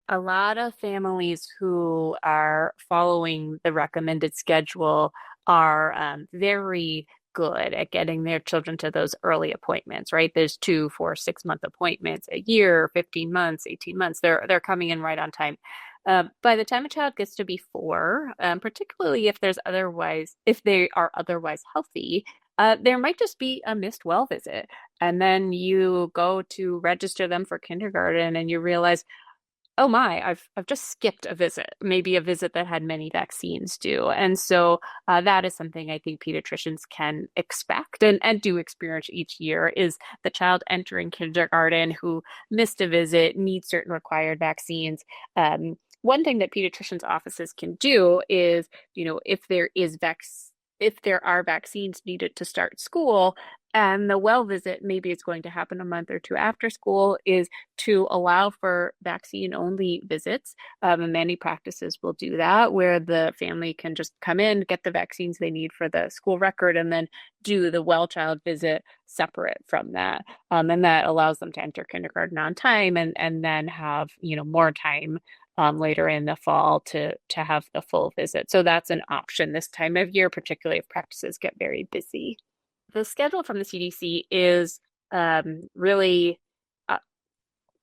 A lot of families who are following the recommended schedule are very good at getting their children to those early appointments, right? There's 2, 4, 6 month appointments a year, 15 months, 18 months. They're coming in right on time. By the time a child gets to be 4, particularly if they are otherwise healthy, there might just be a missed well visit. And then you go to register them for kindergarten and you realize, oh my, I've just skipped a visit, maybe a visit that had many vaccines due. And so that is something I think pediatricians can expect and do experience each year is the child entering kindergarten who missed a visit, needs certain required vaccines. One thing that pediatricians' offices can do is, if there are vaccines needed to start school, and the well visit maybe it's going to happen a month or two after school, is to allow for vaccine only visits. And many practices will do that, where the family can just come in, get the vaccines they need for the school record, and then do the well child visit separate from that. And that allows them to enter kindergarten on time and then have, more time later in the fall to have the full visit. So that's an option this time of year, particularly if practices get very busy. The schedule from the CDC is really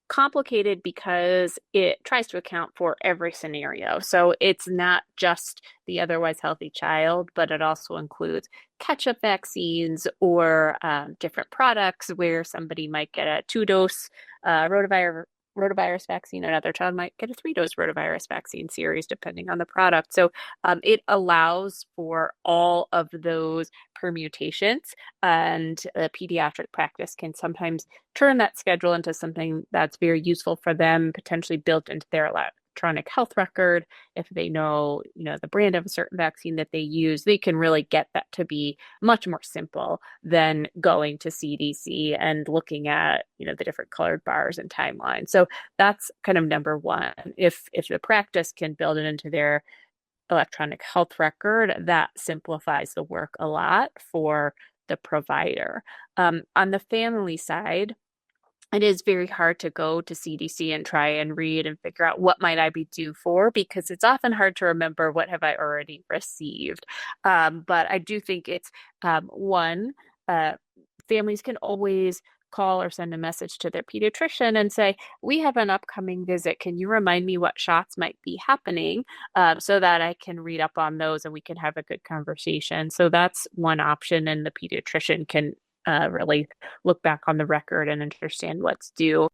complicated because it tries to account for every scenario. So it's not just the otherwise healthy child, but it also includes catch-up vaccines or different products where somebody might get a 2-dose rotavirus vaccine. Another child might get a 3-dose rotavirus vaccine series, depending on the product. So it allows for all of those permutations, and a pediatric practice can sometimes turn that schedule into something that's very useful for them, potentially built into their electronic health record. If they know, the brand of a certain vaccine that they use, they can really get that to be much more simple than going to CDC and looking at, the different colored bars and timelines. So that's kind of number one. If the practice can build it into their electronic health record, that simplifies the work a lot for the provider. On the family side, it is very hard to go to CDC and try and read and figure out what might I be due for, because it's often hard to remember what have I already received. But I do think it's one, families can always call or send a message to their pediatrician and say, we have an upcoming visit. Can you remind me what shots might be happening, so that I can read up on those and we can have a good conversation? So that's one option, and the pediatrician can really look back on the record and understand what's due.